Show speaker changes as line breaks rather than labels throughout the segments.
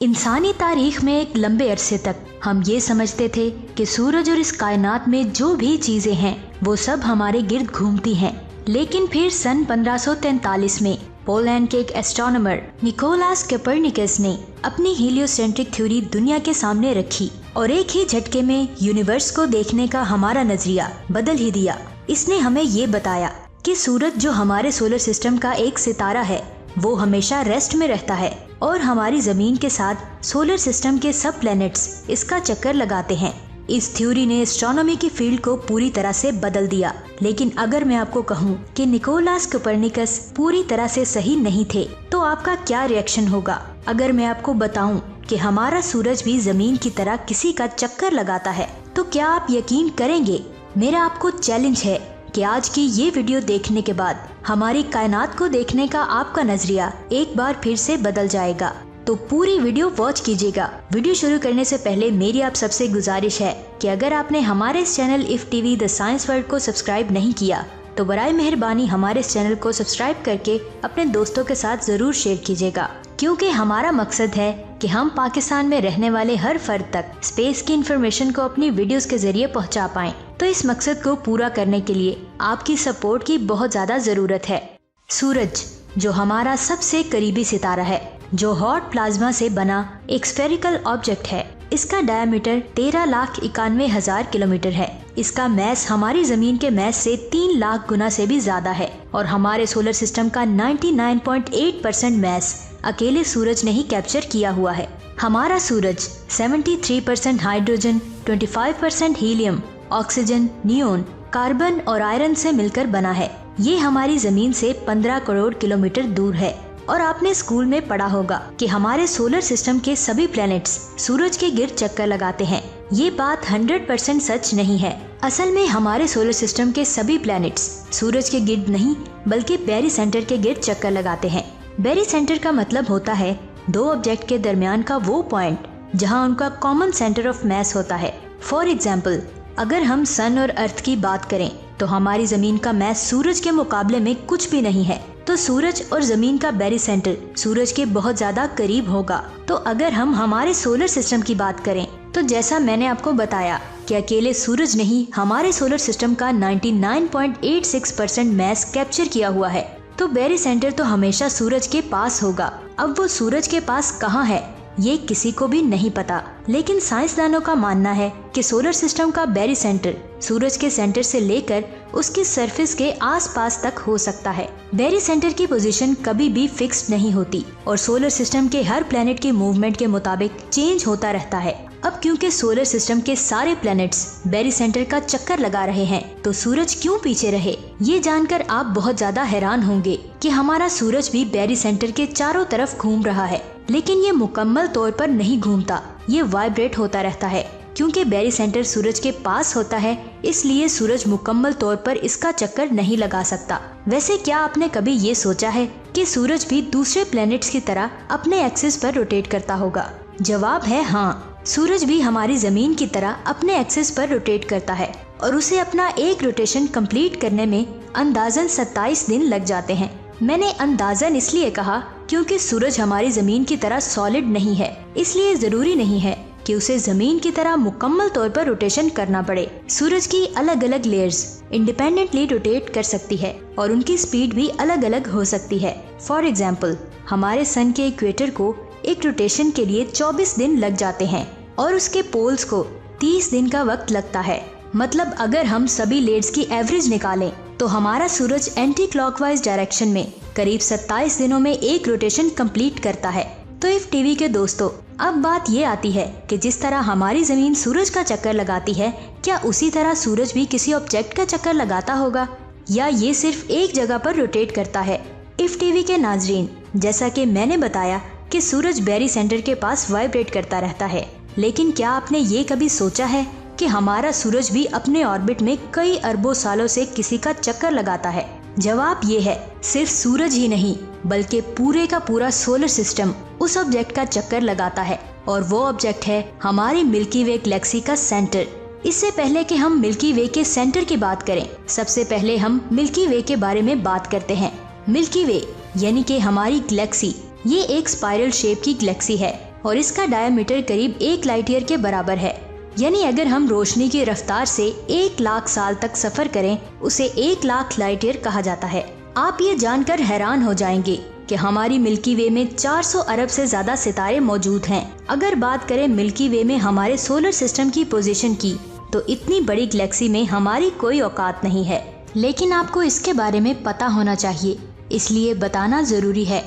इंसानी तारीख में एक लंबे अरसे तक हम ये समझते थे कि सूरज और इस कायनात में जो भी चीजें हैं वो सब हमारे गिर्द घूमती हैं। लेकिन फिर सन 1543 में पोलैंड के एक एस्ट्रोनॉमर निकोलास कोपर्निकस ने अपनी हीलियोसेंट्रिक थ्योरी दुनिया के सामने रखी और एक ही झटके में यूनिवर्स को देखने का हमारा नजरिया बदल ही दिया। इसने हमें ये बताया कि सूरज जो हमारे सोलर सिस्टम का एक सितारा है वो हमेशा रेस्ट में रहता है और हमारी जमीन के साथ सोलर सिस्टम के सब प्लैनेट्स इसका चक्कर लगाते हैं। इस थ्योरी ने एस्ट्रोनॉमी की फील्ड को पूरी तरह से बदल दिया। लेकिन अगर मैं आपको कहूँ कि निकोलास कोपर्निकस पूरी तरह से सही नहीं थे तो आपका क्या रिएक्शन होगा? अगर मैं आपको बताऊं कि हमारा सूरज भी जमीन की तरह किसी का चक्कर लगाता है तो क्या आप यकीन करेंगे? मेरा आपको चैलेंज है कि आज की ये वीडियो देखने के बाद हमारी कायनात को देखने का आपका नजरिया एक बार फिर से बदल जाएगा। तो पूरी वीडियो वॉच कीजिएगा। वीडियो शुरू करने से पहले मेरी आप सबसे गुजारिश है कि अगर आपने हमारे इस channel if TV the science world को सब्सक्राइब नहीं किया तो बराए मेहरबानी हमारे इस चैनल को सब्सक्राइब करके अपने दोस्तों के साथ जरूर शेयर कीजिएगा, क्योंकि हमारा मकसद है कि हम पाकिस्तान में रहने वाले हर फर्द तक स्पेस की इंफॉर्मेशन को अपनी वीडियोस के जरिए पहुंचा पाएं। तो इस मकसद को पूरा करने के लिए आपकी सपोर्ट की बहुत ज्यादा जरूरत है। सूरज जो हमारा सबसे करीबी सितारा है, जो हॉट प्लाज्मा से बना एक स्फेरिकल ऑब्जेक्ट है। इसका डायमीटर 13,91,000 किलोमीटर है। इसका मैस हमारी जमीन के मैस से 3 लाख गुना से भी ज्यादा है और हमारे सोलर सिस्टम का 99.8% मैस अकेले सूरज ने ही कैप्चर किया हुआ है। हमारा सूरज 73% hydrogen, 25% helium, oxygen, neon, carbon और आयरन से मिलकर बना है। ये हमारी जमीन से 15 करोड़ किलोमीटर दूर है। और आपने स्कूल में पढ़ा होगा कि हमारे सोलर सिस्टम के सभी प्लैनेट्स सूरज के गिर्द चक्कर लगाते हैं। ये बात 100% सच नहीं है। असल में हमारे सोलर सिस्टम के सभी प्लैनेट्स सूरज के गिर्द नहीं बल्कि बैरी सेंटर के गिर्द चक्कर लगाते हैं। बैरी सेंटर का मतलब होता है दो ऑब्जेक्ट के दरमियान का वो पॉइंट जहां उनका कॉमन सेंटर ऑफ मैस होता है। फॉर एग्जाम्पल, अगर हम सन और अर्थ की बात करें तो हमारी जमीन का मैस सूरज के मुकाबले में कुछ भी नहीं है, तो सूरज और जमीन का बैरी सेंटर सूरज के बहुत ज्यादा करीब होगा। तो अगर हम हमारे सोलर सिस्टम की बात करें तो जैसा मैंने आपको बताया कि अकेले सूरज ने ही हमारे सोलर सिस्टम का 99.86% मैस कैप्चर किया हुआ है, तो बैरी सेंटर तो हमेशा सूरज के पास होगा। अब वो सूरज के पास कहाँ है ये किसी को भी नहीं पता, लेकिन साइंसदानों का मानना है कि सोलर सिस्टम का बैरी सेंटर सूरज के सेंटर से लेकर उसकी सरफेस के आसपास तक हो सकता है। बैरी सेंटर की पोजीशन कभी भी फिक्स्ड नहीं होती और सोलर सिस्टम के हर प्लैनेट की मूवमेंट के मुताबिक चेंज होता रहता है। अब क्योंकि सोलर सिस्टम के सारे प्लैनेट्स बैरी सेंटर का चक्कर लगा रहे हैं तो सूरज क्यों पीछे रहे? ये जानकर आप बहुत ज्यादा हैरान होंगे कि हमारा सूरज भी बैरी सेंटर के चारों तरफ घूम रहा है, लेकिन ये मुकम्मल तौर पर नहीं घूमता, ये वाइब्रेट होता रहता है। क्योंकि बैरी सेंटर सूरज के पास होता है इसलिए सूरज मुकम्मल तौर पर इसका चक्कर नहीं लगा सकता। वैसे क्या आपने कभी ये सोचा है कि सूरज भी दूसरे प्लैनेट्स की तरह अपने एक्सिस पर रोटेट करता होगा? जवाब है हाँ, सूरज भी हमारी जमीन की तरह अपने एक्सिस पर रोटेट करता है और उसे अपना एक रोटेशन कंप्लीट करने में अंदाजन 27 दिन लग जाते हैं। मैंने अंदाजन इसलिए कहा क्योंकि सूरज हमारी जमीन की तरह सॉलिड नहीं है, इसलिए जरूरी नहीं है कि उसे जमीन की तरह मुकम्मल तौर पर रोटेशन करना पड़े। सूरज की अलग अलग लेयर्स इंडिपेंडेंटली रोटेट कर सकती है और उनकी स्पीड भी अलग अलग हो सकती है। फॉर एग्जाम्पल, हमारे सन के इक्वेटर को एक रोटेशन के लिए 24 दिन लग जाते हैं और उसके पोल्स को 30 दिन का वक्त लगता है। मतलब अगर हम सभी लेयर्स की एवरेज निकालें तो हमारा सूरज एंटी क्लॉकवाइज डायरेक्शन में करीब 27 दिनों में एक रोटेशन कंप्लीट करता है। तो इफ टीवी के दोस्तों, अब बात ये आती है कि जिस तरह हमारी जमीन सूरज का चक्कर लगाती है, क्या उसी तरह सूरज भी किसी ऑब्जेक्ट का चक्कर लगाता होगा या ये सिर्फ एक जगह पर रोटेट करता है? इफ टीवी के नाजरीन, जैसा कि मैंने बताया कि सूरज बैरी सेंटर के पास वाइब्रेट करता रहता है, लेकिन क्या आपने ये कभी सोचा है कि हमारा सूरज भी अपने ऑर्बिट में कई अरबों सालों से किसी का चक्कर लगाता है? जवाब ये है, सिर्फ सूरज ही नहीं बल्कि पूरे का पूरा सोलर सिस्टम उस ऑब्जेक्ट का चक्कर लगाता है और वो ऑब्जेक्ट है हमारी मिल्की वे गैलेक्सी का सेंटर। इससे पहले कि हम मिल्की वे के सेंटर की बात करें, सबसे पहले हम मिल्की वे के बारे में बात करते हैं। मिल्की वे यानी कि हमारी गैलेक्सी, ये एक स्पाइरल शेप की गैलेक्सी है और इसका डायमीटर करीब 1 लाइट ईयर के बराबर है। यानी अगर हम रोशनी की रफ्तार से 1 लाख साल तक सफर करें, उसे 1 लाख लाइट ईयर कहा जाता है। आप ये जानकर हैरान हो जाएंगे कि हमारी मिल्की वे में 400 अरब से ज्यादा सितारे मौजूद हैं। अगर बात करें मिल्की वे में हमारे सोलर सिस्टम की पोजीशन की, तो इतनी बड़ी गैलेक्सी में हमारी कोई औकात नहीं है। लेकिन आपको इसके बारे में पता होना चाहिए, इसलिए बताना जरूरी है।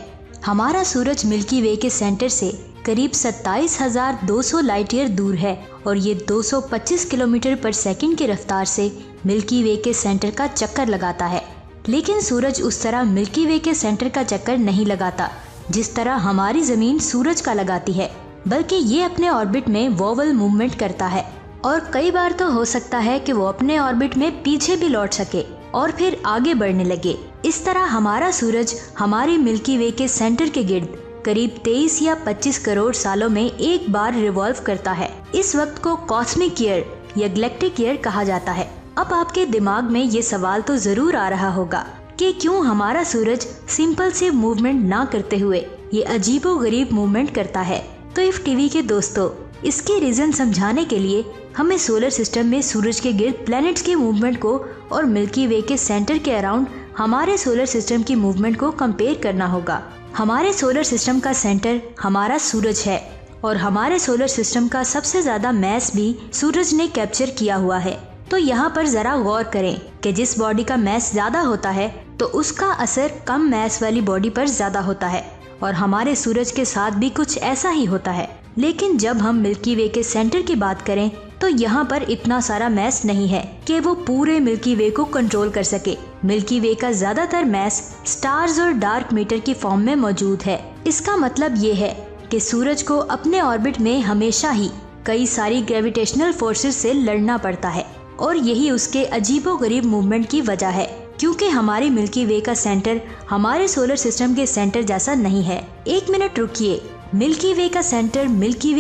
हमारा सूरज मिल्की वे के सेंटर से करीब 27,200 लाइट ईयर दूर है और ये 225 किलोमीटर पर सेकंड की रफ्तार से मिल्की वे के सेंटर का चक्कर लगाता है। लेकिन सूरज उस तरह मिल्की वे के सेंटर का चक्कर नहीं लगाता जिस तरह हमारी जमीन सूरज का लगाती है, बल्कि ये अपने ऑर्बिट में वोवल मूवमेंट करता है और कई बार तो हो सकता है कि वो अपने ऑर्बिट में पीछे भी लौट सके और फिर आगे बढ़ने लगे। इस तरह हमारा सूरज हमारी मिल्की वे के सेंटर के गिर्द करीब 23 या 25 करोड़ सालों में एक बार रिवॉल्व करता है। इस वक्त को कॉस्मिक ईयर या गैलेक्टिक ईयर कहा जाता है। अब आपके दिमाग में ये सवाल तो जरूर आ रहा होगा कि क्यों हमारा सूरज सिंपल से मूवमेंट ना करते हुए ये अजीबोगरीब मूवमेंट करता है। तो इफ टीवी के दोस्तों, इसके रीजन समझाने के लिए हमें सोलर सिस्टम में सूरज के गिर्द प्लैनेट्स के मूवमेंट को और मिल्की वे के सेंटर के अराउंड हमारे सोलर सिस्टम की मूवमेंट को कंपेयर करना होगा। हमारे सोलर सिस्टम का सेंटर हमारा सूरज है और हमारे सोलर सिस्टम का सबसे ज्यादा मैस भी सूरज ने कैप्चर किया हुआ है। तो यहाँ पर जरा गौर करें कि जिस बॉडी का मैस ज्यादा होता है तो उसका असर कम मैस वाली बॉडी पर ज्यादा होता है और हमारे सूरज के साथ भी कुछ ऐसा ही होता है। लेकिन जब हम मिल्की वे के सेंटर की बात करें तो यहाँ पर इतना सारा मैस नहीं है कि वो पूरे मिल्की वे को कंट्रोल कर सके। मिल्की वे का ज्यादातर मैस स्टार्स और डार्क मैटर की फॉर्म में मौजूद है। इसका मतलब ये है कि सूरज को अपने ऑर्बिट में हमेशा ही कई सारी ग्रेविटेशनल फोर्सेस से लड़ना पड़ता है और यही उसके अजीबोगरीब मूवमेंट की वजह है, क्योंकि हमारी मिल्की वे का सेंटर हमारे सोलर सिस्टम के सेंटर जैसा नहीं है। 1 मिनट रुकिए, मिल्की वे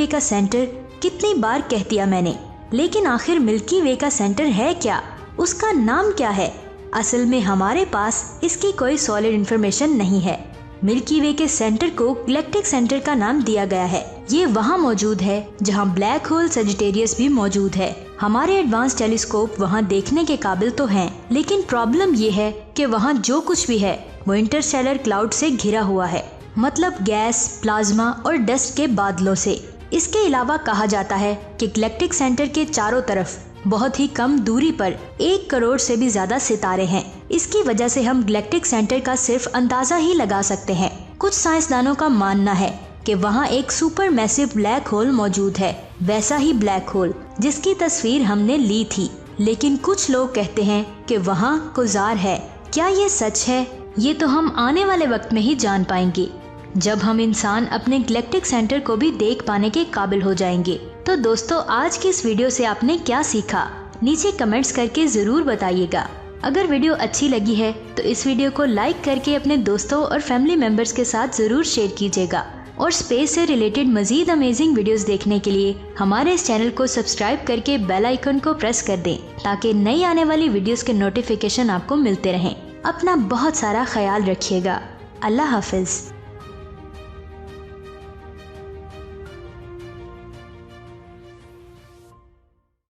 का सेंटर कितनी बार कह दिया मैंने, लेकिन आखिर मिल्की वे का सेंटर है क्या, उसका नाम क्या है? असल में हमारे पास इसकी कोई सॉलिड इंफॉर्मेशन नहीं है। मिल्की वे के सेंटर को गैलेक्टिक सेंटर का नाम दिया गया है। ये वहाँ मौजूद है जहाँ ब्लैक होल सजिटेरियस भी मौजूद है। हमारे एडवांस टेलीस्कोप वहाँ देखने के काबिल तो हैं, लेकिन प्रॉब्लम ये है कि वहाँ जो कुछ भी है वो इंटरस्टेलर क्लाउड से घिरा हुआ है, मतलब गैस, प्लाज्मा और डस्ट के बादलों से। इसके अलावा कहा जाता है कि गैलेक्टिक सेंटर के चारों तरफ बहुत ही कम दूरी पर 1 करोड़ से भी ज्यादा सितारे हैं। इसकी वजह से हम गैलेक्टिक सेंटर का सिर्फ अंदाजा ही लगा सकते हैं। कुछ साइंसदानों का मानना है कि वहाँ एक सुपर मैसिव ब्लैक होल मौजूद है, वैसा ही ब्लैक होल जिसकी तस्वीर हमने ली थी। लेकिन कुछ लोग कहते हैं कि वहाँ कुजार है। क्या ये सच है? ये तो हम आने वाले वक्त में ही जान पाएंगे, जब हम इंसान अपने गैलेक्टिक सेंटर को भी देख पाने के काबिल हो जाएंगे। तो दोस्तों, आज की इस वीडियो से आपने क्या सीखा, नीचे कमेंट्स करके जरूर बताइएगा। अगर वीडियो अच्छी लगी है तो इस वीडियो को लाइक करके अपने दोस्तों और फैमिली मेंबर्स के साथ जरूर शेयर कीजिएगा और स्पेस से रिलेटेड मजीद अमेजिंग वीडियोस देखने के लिए हमारे इस चैनल को सब्सक्राइब करके बेल आइकन को प्रेस कर दें, ताकि नई आने वाली वीडियोस के नोटिफिकेशन आपको मिलते रहें। अपना बहुत सारा ख्याल रखिएगा। अल्लाह हाफिज।